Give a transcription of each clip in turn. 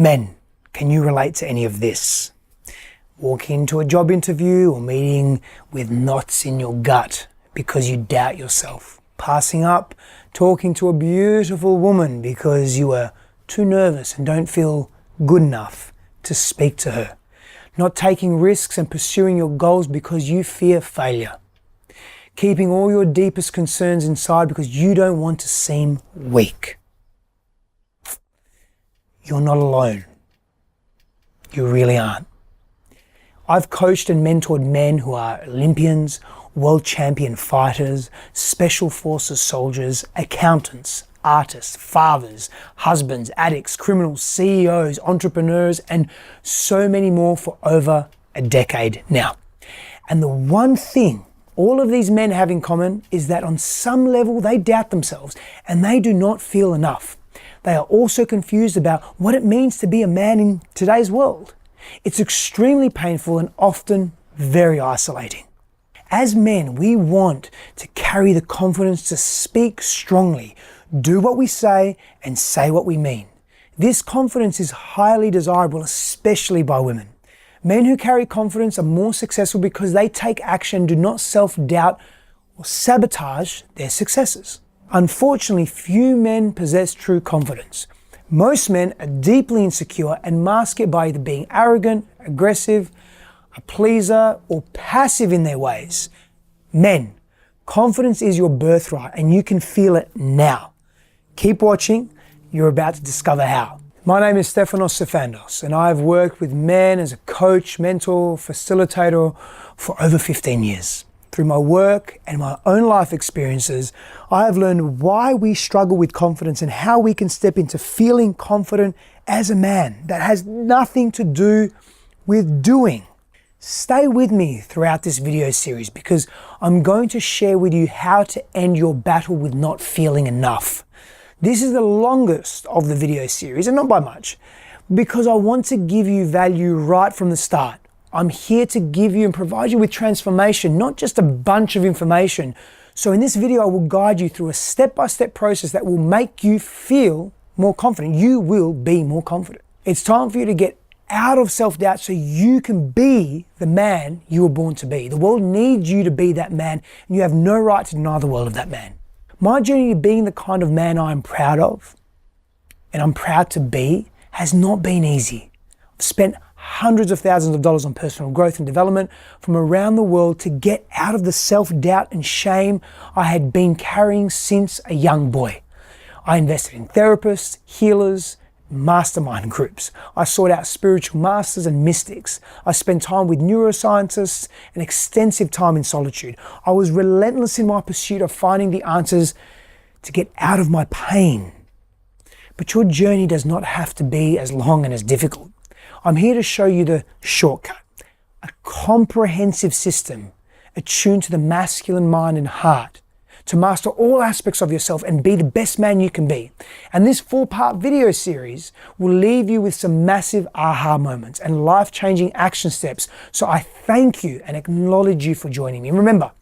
Men, can you relate to any of this? Walking into a job interview or meeting with knots in your gut because you doubt yourself. Passing up, talking to a beautiful woman because you are too nervous and don't feel good enough to speak to her. Not taking risks and pursuing your goals because you fear failure. Keeping all your deepest concerns inside because you don't want to seem weak. You're not alone. You really aren't. I've coached and mentored men who are Olympians, world champion fighters, special forces soldiers, accountants, artists, fathers, husbands, addicts, criminals, CEOs, entrepreneurs, and so many more for over a decade now. And the one thing all of these men have in common is that on some level they doubt themselves and they do not feel enough. They are also confused about what it means to be a man in today's world. It's extremely painful and often very isolating. As men, we want to carry the confidence to speak strongly, do what we say, and say what we mean. This confidence is highly desirable, especially by women. Men who carry confidence are more successful because they take action, do not self-doubt or sabotage their successes. Unfortunately, few men possess true confidence. Most men are deeply insecure and mask it by either being arrogant, aggressive, a pleaser, or passive in their ways. Men, confidence is your birthright and you can feel it now. Keep watching, you're about to discover how. My name is Stefanos Sifandos and I've worked with men as a coach, mentor, facilitator for over 15 years. Through my work and my own life experiences, I have learned why we struggle with confidence and how we can step into feeling confident as a man. That has nothing to do with doing. Stay with me throughout this video series because I'm going to share with you how to end your battle with not feeling enough. This is the longest of the video series, and not by much, because I want to give you value right from the start. I'm here to give you and provide you with transformation, not just a bunch of information. So in this video, I will guide you through a step-by-step process that will make you feel more confident. You will be more confident. It's time for you to get out of self-doubt so you can be the man you were born to be. The world needs you to be that man, and you have no right to deny the world of that man. My journey to being the kind of man I'm proud of, and I'm proud to be, has not been easy. I've spent hundreds of thousands of dollars on personal growth and development from around the world to get out of the self-doubt and shame I had been carrying since a young boy. I invested in therapists, healers, mastermind groups. I sought out spiritual masters and mystics. I spent time with neuroscientists and extensive time in solitude. I was relentless in my pursuit of finding the answers to get out of my pain. But your journey does not have to be as long and as difficult. I'm here to show you the shortcut, a comprehensive system attuned to the masculine mind and heart to master all aspects of yourself and be the best man you can be. And this 4-part video series will leave you with some massive aha moments and life-changing action steps. So I thank you and acknowledge you for joining me. And remember,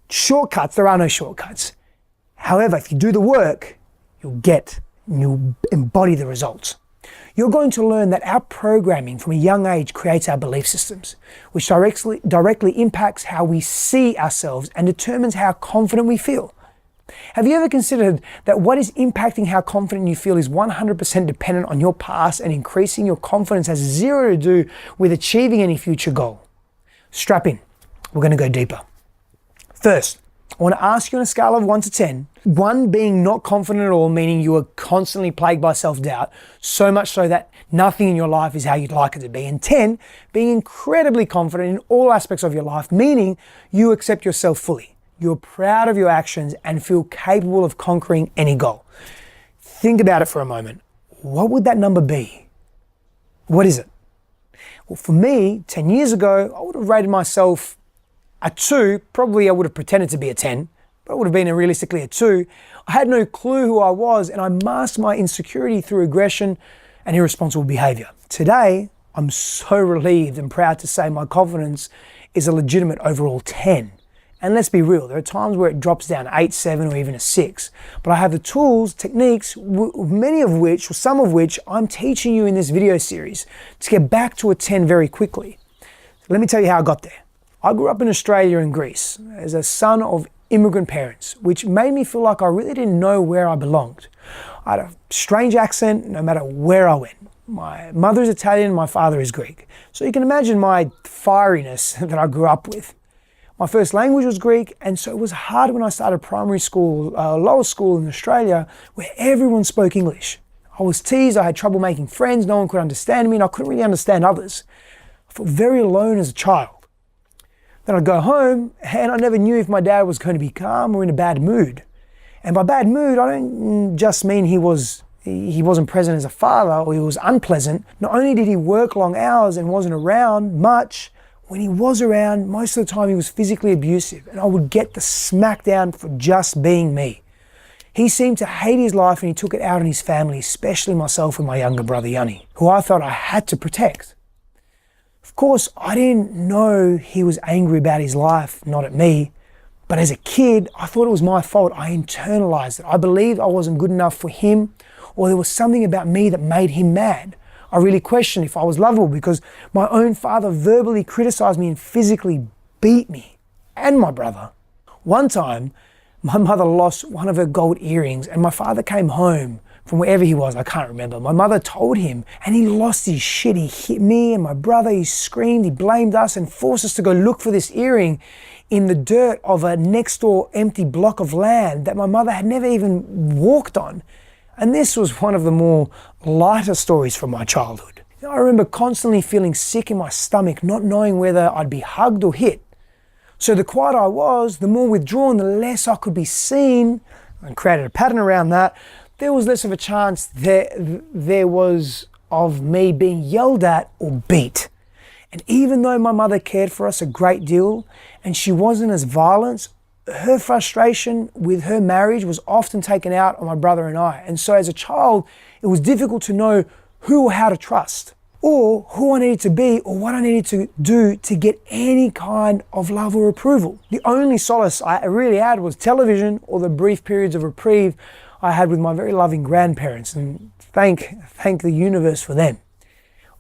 shortcuts, there are no shortcuts. However, if you do the work, you'll embody the results. You're going to learn that our programming from a young age creates our belief systems, which directly impacts how we see ourselves and determines how confident we feel. Have you ever considered that what is impacting how confident you feel is 100% dependent on your past, and increasing your confidence has zero to do with achieving any future goal? Strap in, we're going to go deeper. First, I want to ask you on a scale of 1 to 10, 1 being not confident at all, meaning you are constantly plagued by self-doubt, so much so that nothing in your life is how you'd like it to be, and 10 being incredibly confident in all aspects of your life, meaning you accept yourself fully. You're proud of your actions and feel capable of conquering any goal. Think about it for a moment. What would that number be? What is it? Well, for me, 10 years ago, I would have rated myself a 2, probably I would have pretended to be a 10, but it would have been realistically a 2. I had no clue who I was, and I masked my insecurity through aggression and irresponsible behavior. Today, I'm so relieved and proud to say my confidence is a legitimate overall 10. And let's be real, there are times where it drops down to 8, 7, or even a 6. But I have the tools, techniques, many of which, or some of which, I'm teaching you in this video series to get back to a 10 very quickly. Let me tell you how I got there. I grew up in Australia and Greece as a son of immigrant parents, which made me feel like I really didn't know where I belonged. I had a strange accent no matter where I went. My mother is Italian, my father is Greek. So you can imagine my fieriness that I grew up with. My first language was Greek, and so it was hard when I started primary school, lower school in Australia, where everyone spoke English. I was teased, I had trouble making friends, no one could understand me, and I couldn't really understand others. I felt very alone as a child. Then I'd go home, and I never knew if my dad was going to be calm or in a bad mood. And by bad mood, I don't just mean he wasn't present as a father or he was unpleasant. Not only did he work long hours and wasn't around much, when he was around, most of the time he was physically abusive, and I would get the smackdown for just being me. He seemed to hate his life, and he took it out on his family, especially myself and my younger brother Yanni, who I felt I had to protect. Of course, I didn't know he was angry about his life, not at me. But as a kid, I thought it was my fault. I internalized it. I believed I wasn't good enough for him, or there was something about me that made him mad. I really questioned if I was lovable because my own father verbally criticized me and physically beat me and my brother. One time, my mother lost one of her gold earrings and my father came home from wherever he was, I can't remember. My mother told him and he lost his shit. He hit me and my brother, he screamed, he blamed us and forced us to go look for this earring in the dirt of a next door empty block of land that my mother had never even walked on. And this was one of the more lighter stories from my childhood. I remember constantly feeling sick in my stomach, not knowing whether I'd be hugged or hit. So the quieter I was, the more withdrawn, the less I could be seen, and created a pattern around that. There was less of a chance there was of me being yelled at or beat. And even though my mother cared for us a great deal, and she wasn't as violent, her frustration with her marriage was often taken out on my brother and I. And so as a child, it was difficult to know who or how to trust, or who I needed to be, or what I needed to do to get any kind of love or approval. The only solace I really had was television or the brief periods of reprieve I had with my very loving grandparents, and thank the universe for them.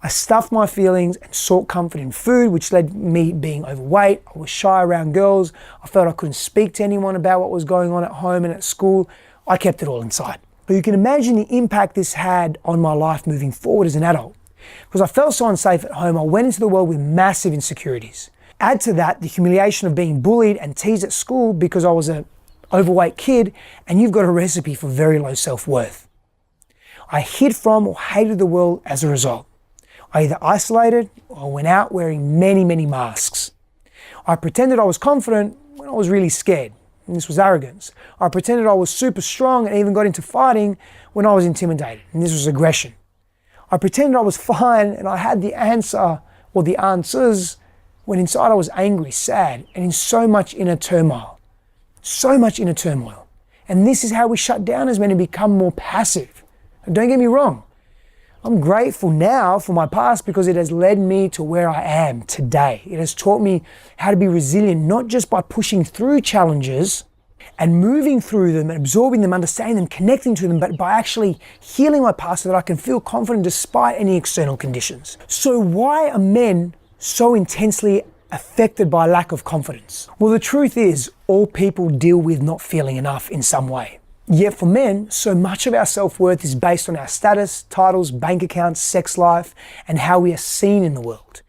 I stuffed my feelings and sought comfort in food, which led me being overweight. I was shy around girls. I felt I couldn't speak to anyone about what was going on at home and at school. I kept it all inside. But you can imagine the impact this had on my life moving forward as an adult. Because I felt so unsafe at home, I went into the world with massive insecurities. Add to that the humiliation of being bullied and teased at school because I was an overweight kid, and you've got a recipe for very low self-worth. I hid from or hated the world as a result. I either isolated or went out wearing many, many masks. I pretended I was confident when I was really scared, and this was arrogance. I pretended I was super strong and even got into fighting when I was intimidated, and this was aggression. I pretended I was fine and I had the answer or the answers when inside I was angry, sad, and in so much inner turmoil. So much inner turmoil. And this is how we shut down as men and become more passive. And don't get me wrong. I'm grateful now for my past because it has led me to where I am today. It has taught me how to be resilient, not just by pushing through challenges and moving through them and absorbing them, understanding them, connecting to them, but by actually healing my past so that I can feel confident despite any external conditions. So why are men so intensely affected by lack of confidence? Well, the truth is all people deal with not feeling enough in some way. Yet for men, so much of our self-worth is based on our status, titles, bank accounts, sex life, and how we are seen in the world.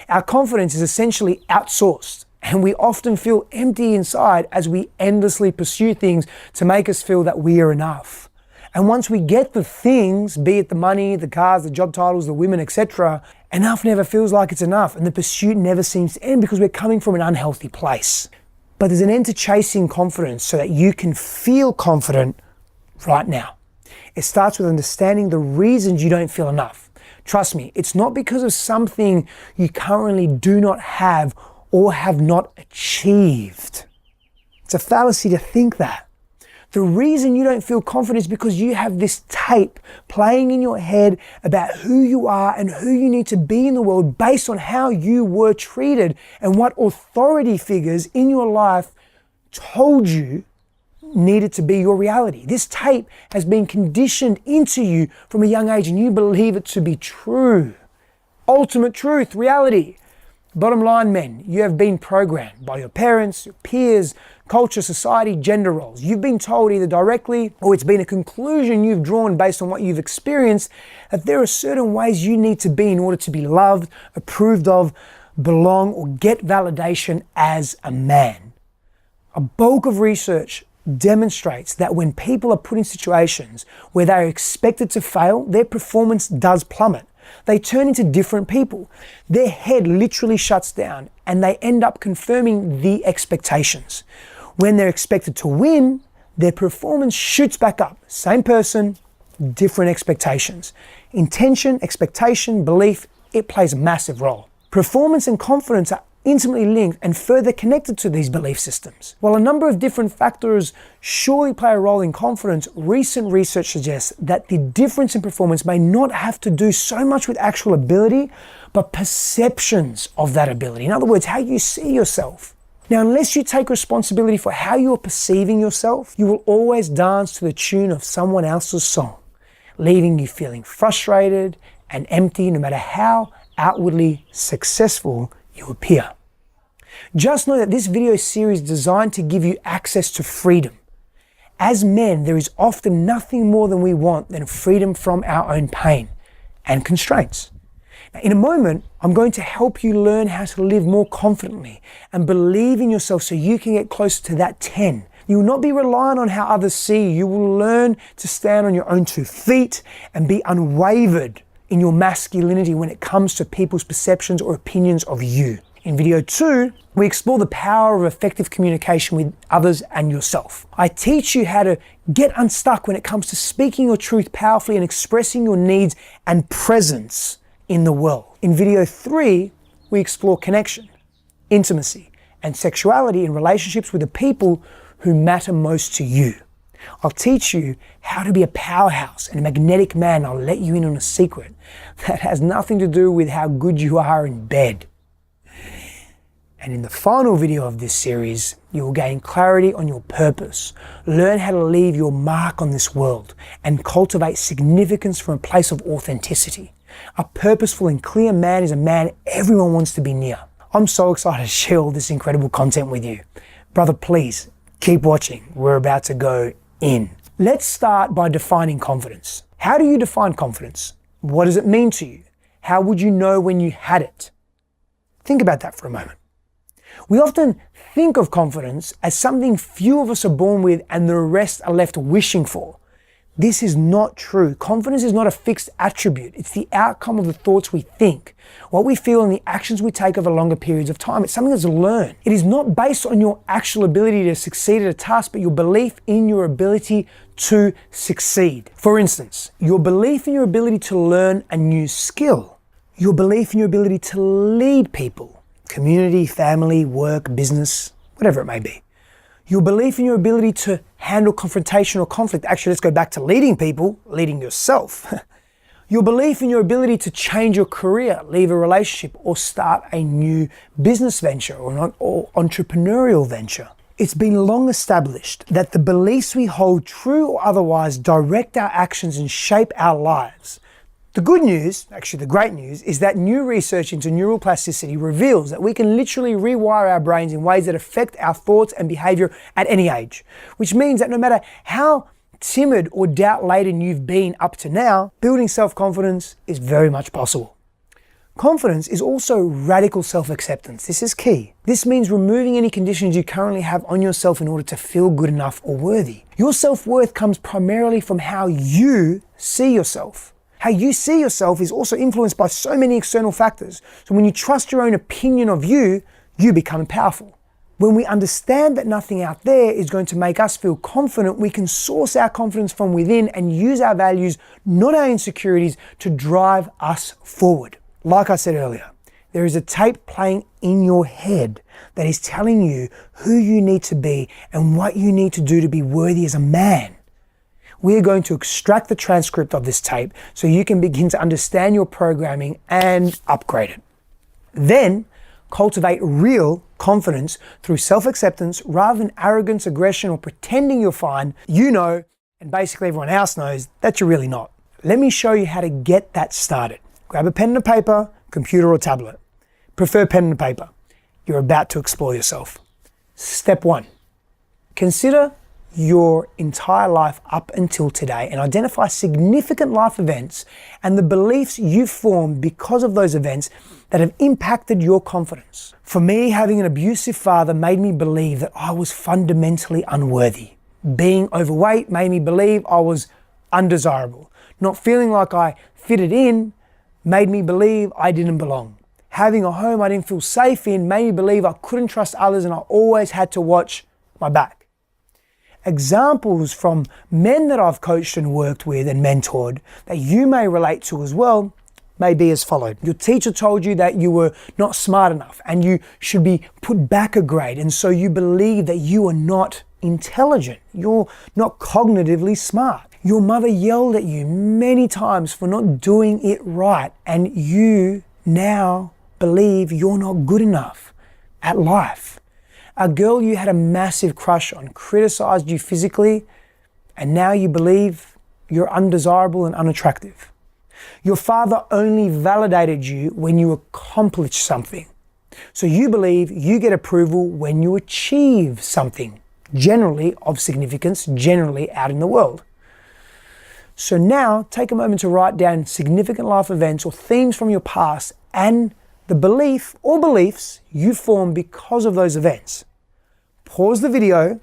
Our confidence is essentially outsourced, and we often feel empty inside as we endlessly pursue things to make us feel that we are enough. And once we get the things, be it the money, the cars, the job titles, the women, etc., enough never feels like it's enough, and the pursuit never seems to end because we're coming from an unhealthy place. But there's an end to chasing confidence so that you can feel confident right now. It starts with understanding the reasons you don't feel enough. Trust me, it's not because of something you currently do not have or have not achieved. It's a fallacy to think that. The reason you don't feel confident is because you have this tape playing in your head about who you are and who you need to be in the world based on how you were treated and what authority figures in your life told you needed to be your reality. This tape has been conditioned into you from a young age and you believe it to be true. Ultimate truth, reality. Bottom line, men, you have been programmed by your parents, your peers, culture, society, gender roles. You've been told either directly or it's been a conclusion you've drawn based on what you've experienced that there are certain ways you need to be in order to be loved, approved of, belong, or get validation as a man. A bulk of research demonstrates that when people are put in situations where they are expected to fail, their performance does plummet. They turn into different people. Their head literally shuts down and they end up confirming the expectations. When they're expected to win, their performance shoots back up. Same person, different expectations. Intention, expectation, belief, it plays a massive role. Performance and confidence are intimately linked and further connected to these belief systems. While a number of different factors surely play a role in confidence, recent research suggests that the difference in performance may not have to do so much with actual ability, but perceptions of that ability. In other words, how you see yourself. Now, unless you take responsibility for how you're perceiving yourself, you will always dance to the tune of someone else's song, leaving you feeling frustrated and empty no matter how outwardly successful you appear. Just know that this video series is designed to give you access to freedom. As men, there is often nothing more than we want than freedom from our own pain and constraints. Now, in a moment, I'm going to help you learn how to live more confidently and believe in yourself so you can get closer to that 10. You will not be reliant on how others see you. You will learn to stand on your own 2 feet and be unwavered in your masculinity when it comes to people's perceptions or opinions of you. In video 2, we explore the power of effective communication with others and yourself. I teach you how to get unstuck when it comes to speaking your truth powerfully and expressing your needs and presence in the world. In video 3, we explore connection, intimacy, and sexuality in relationships with the people who matter most to you. I'll teach you how to be a powerhouse and a magnetic man. I'll let you in on a secret that has nothing to do with how good you are in bed. And in the final video of this series, you will gain clarity on your purpose, learn how to leave your mark on this world, and cultivate significance from a place of authenticity. A purposeful and clear man is a man everyone wants to be near. I'm so excited to share all this incredible content with you. Brother, please keep watching. We're about to go in. Let's start by defining confidence. How do you define confidence? What does it mean to you? How would you know when you had it? Think about that for a moment. We often think of confidence as something few of us are born with and the rest are left wishing for. This is not true. Confidence is not a fixed attribute. It's the outcome of the thoughts we think, what we feel, and the actions we take over longer periods of time. It's something that's learned. It is not based on your actual ability to succeed at a task, but your belief in your ability to succeed. For instance, your belief in your ability to learn a new skill, your belief in your ability to lead people, community, family, work, business, whatever it may be. Your belief in your ability to handle confrontation or conflict. Actually, let's go back to leading people, leading yourself. Your belief in your ability to change your career, leave a relationship, or start a new business venture or entrepreneurial venture. It's been long established that the beliefs we hold, true or otherwise, direct our actions and shape our lives. The good news, actually the great news, is that new research into neural plasticity reveals that we can literally rewire our brains in ways that affect our thoughts and behavior at any age. Which means that no matter how timid or doubt-laden you've been up to now, building self-confidence is very much possible. Confidence is also radical self-acceptance. This is key. This means removing any conditions you currently have on yourself in order to feel good enough or worthy. Your self-worth comes primarily from how you see yourself. How you see yourself is also influenced by so many external factors. So when you trust your own opinion of you, you become powerful. When we understand that nothing out there is going to make us feel confident, we can source our confidence from within and use our values, not our insecurities, to drive us forward. Like I said earlier, there is a tape playing in your head that is telling you who you need to be and what you need to do to be worthy as a man. We are going to extract the transcript of this tape so you can begin to understand your programming and upgrade it. Then, cultivate real confidence through self-acceptance rather than arrogance, aggression, or pretending you're fine, you know, and basically everyone else knows that you're really not. Let me show you how to get that started. Grab a pen and a paper, computer or tablet. Prefer pen and paper. You're about to explore yourself. Step 1. Consider your entire life up until today and identify significant life events and the beliefs you've formed because of those events that have impacted your confidence. For me, having an abusive father made me believe that I was fundamentally unworthy. Being overweight made me believe I was undesirable. Not feeling like I fitted in made me believe I didn't belong. Having a home I didn't feel safe in made me believe I couldn't trust others and I always had to watch my back. Examples from men that I've coached and worked with and mentored that you may relate to as well may be as followed. Your teacher told you that you were not smart enough and you should be put back a grade, and so you believe that you are not intelligent. You're not cognitively smart. Your mother yelled at you many times for not doing it right, and you now believe you're not good enough at life. A girl you had a massive crush on criticized you physically, and now you believe you're undesirable and unattractive. Your father only validated you when you accomplished something. So you believe you get approval when you achieve something, generally of significance, generally out in the world. So now take a moment to write down significant life events or themes from your past and the belief or beliefs you formed because of those events. Pause the video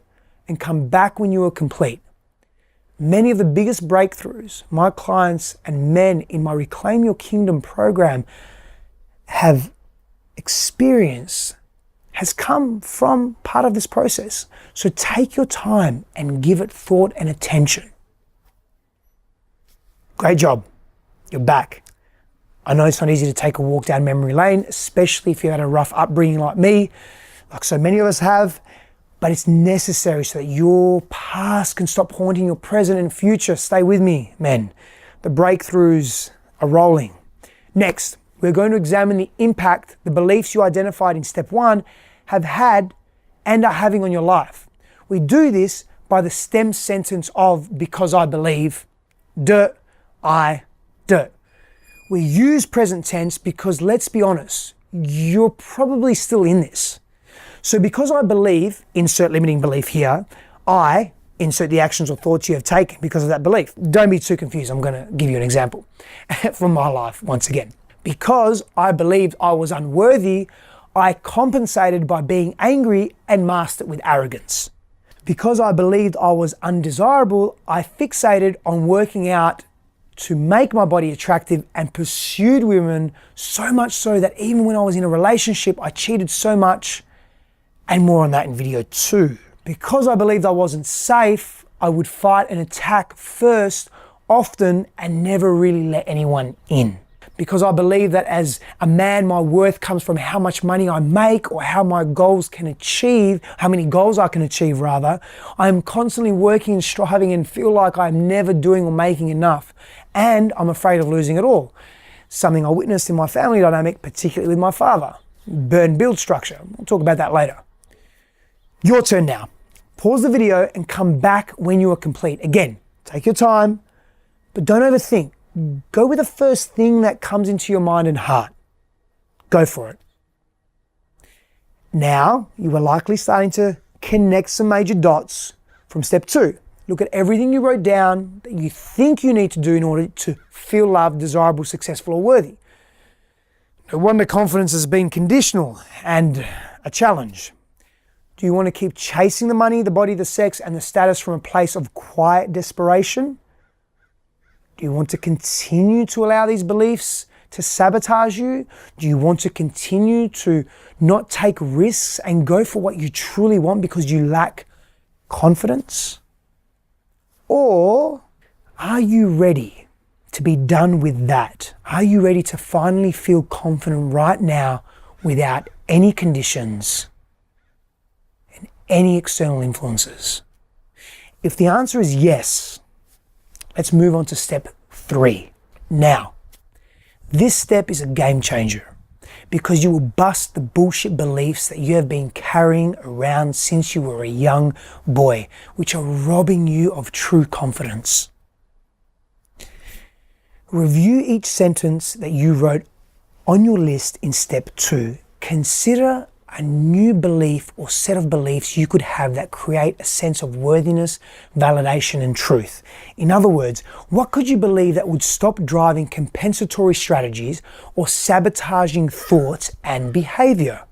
and come back when you are complete. Many of the biggest breakthroughs my clients and men in my Reclaim Your Kingdom program have experienced has come from part of this process. So take your time and give it thought and attention. Great job. You're back. I know it's not easy to take a walk down memory lane, especially if you had a rough upbringing like me, like so many of us have, but it's necessary so that your past can stop haunting your present and future. Stay with me, men. The breakthroughs are rolling. Next, we're going to examine the impact the beliefs you identified in step 1 have had and are having on your life. We do this by the stem sentence of because I believe, I. We use present tense because, let's be honest, you're probably still in this. So because I believe, insert limiting belief here, I insert the actions or thoughts you have taken because of that belief. Don't be too confused. I'm going to give you an example from my life once again. Because I believed I was unworthy, I compensated by being angry and masked it with arrogance. Because I believed I was undesirable, I fixated on working out to make my body attractive and pursued women so much so that even when I was in a relationship, I cheated so much, and more on that in video 2. Because I believed I wasn't safe, I would fight and attack first, often, and never really let anyone in. Because I believe that as a man, my worth comes from how much money I make or how my goals can achieve, how many goals I can achieve rather, I'm constantly working and striving and feel like I'm never doing or making enough. And I'm afraid of losing it all. Something I witnessed in my family dynamic, particularly with my father. Burn-build structure. We'll talk about that later. Your turn now. Pause the video and come back when you are complete. Again, take your time, but don't overthink. Go with the first thing that comes into your mind and heart. Go for it. Now, you are likely starting to connect some major dots from step 2. Look at everything you wrote down that you think you need to do in order to feel loved, desirable, successful, or worthy. No wonder confidence has been conditional and a challenge. Do you want to keep chasing the money, the body, the sex, and the status from a place of quiet desperation? Do you want to continue to allow these beliefs to sabotage you? Do you want to continue to not take risks and go for what you truly want because you lack confidence? Or are you ready to be done with that? Are you ready to finally feel confident right now without any conditions and any external influences? If the answer is yes, let's move on to step 3. Now, this step is a game changer because you will bust the bullshit beliefs that you have been carrying around since you were a young boy, which are robbing you of true confidence. Review each sentence that you wrote on your list in step 2. Consider a new belief or set of beliefs you could have that create a sense of worthiness, validation, and truth. In other words, what could you believe that would stop driving compensatory strategies or sabotaging thoughts and behavior?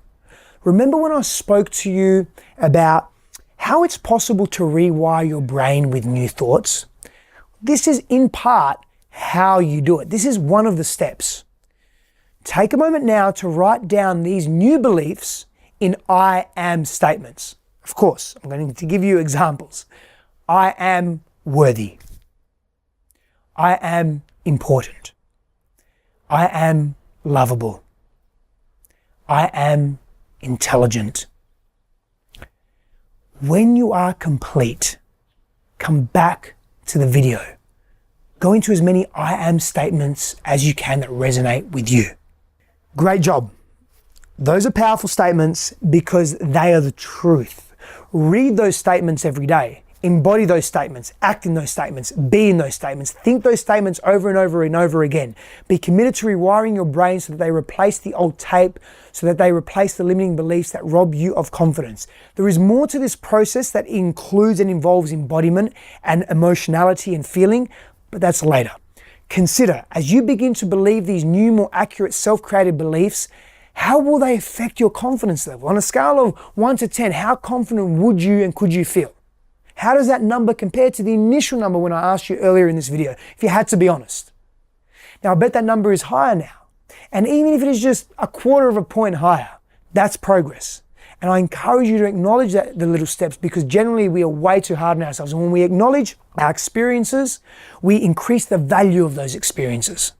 Remember when I spoke to you about how it's possible to rewire your brain with new thoughts? This is in part how you do it. This is one of the steps. Take a moment now to write down these new beliefs in I am statements. Of course, I'm going to give you examples. I am worthy. I am important. I am lovable. I am intelligent. When you are complete, come back to the video. Go into as many I am statements as you can that resonate with you. Great job. Those are powerful statements because they are the truth. Read those statements every day. Embody those statements. Act in those statements. Be in those statements. Think those statements over and over and over again. Be committed to rewiring your brain so that they replace the old tape, so that they replace the limiting beliefs that rob you of confidence. There is more to this process that includes and involves embodiment and emotionality and feeling, but that's later. Consider, as you begin to believe these new, more accurate, self-created beliefs, how will they affect your confidence level? On a scale of 1 to 10, how confident would you and could you feel? How does that number compare to the initial number when I asked you earlier in this video, if you had to be honest? Now, I bet that number is higher now. And even if it is just a quarter of a point higher, that's progress. And I encourage you to acknowledge the little steps, because generally we are way too hard on ourselves. And when we acknowledge our experiences, we increase the value of those experiences.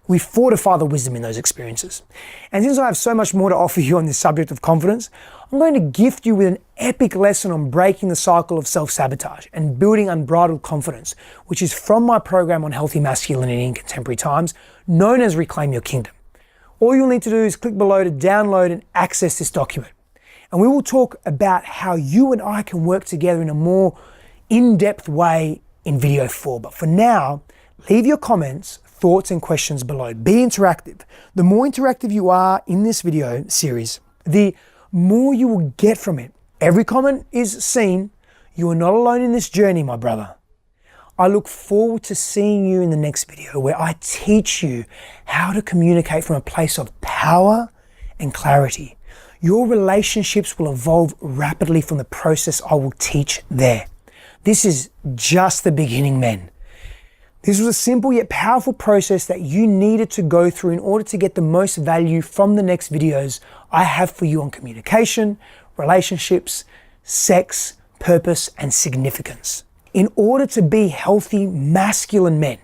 We fortify the wisdom in those experiences. And since I have so much more to offer you on this subject of confidence, I'm going to gift you with an epic lesson on breaking the cycle of self-sabotage and building unbridled confidence, which is from my program on healthy masculinity in contemporary times, known as Reclaim Your Kingdom. All you'll need to do is click below to download and access this document. And we will talk about how you and I can work together in a more in-depth way in video 4. But for now, leave your comments, thoughts, and questions below. Be interactive. The more interactive you are in this video series, the more you will get from it. Every comment is seen. You are not alone in this journey, my brother. I look forward to seeing you in the next video, where I teach you how to communicate from a place of power and clarity. Your relationships will evolve rapidly from the process I will teach there. This is just the beginning, men. This was a simple yet powerful process that you needed to go through in order to get the most value from the next videos I have for you on communication, relationships, sex, purpose, and significance. In order to be healthy, masculine men,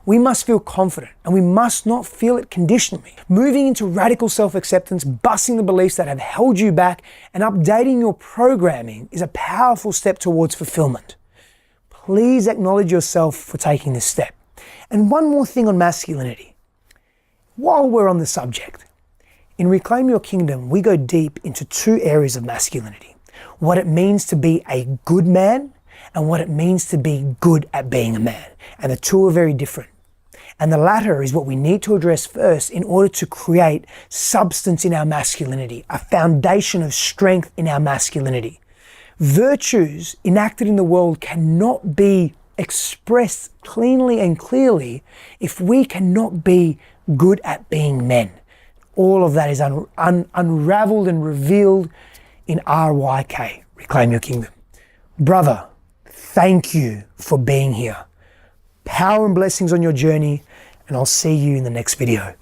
we must feel confident, and we must not feel it conditionally. Moving into radical self-acceptance, busting the beliefs that have held you back, and updating your programming is a powerful step towards fulfillment. Please acknowledge yourself for taking this step. And one more thing on masculinity. While we're on the subject, in Reclaim Your Kingdom, we go deep into 2 areas of masculinity. What it means to be a good man and what it means to be good at being a man. And the 2 are very different. And the latter is what we need to address first in order to create substance in our masculinity, a foundation of strength in our masculinity. Virtues enacted in the world cannot be expressed cleanly and clearly if we cannot be good at being men. All of that is unraveled and revealed in RYK, Reclaim Your Kingdom. Brother, thank you for being here. Power and blessings on your journey, and I'll see you in the next video.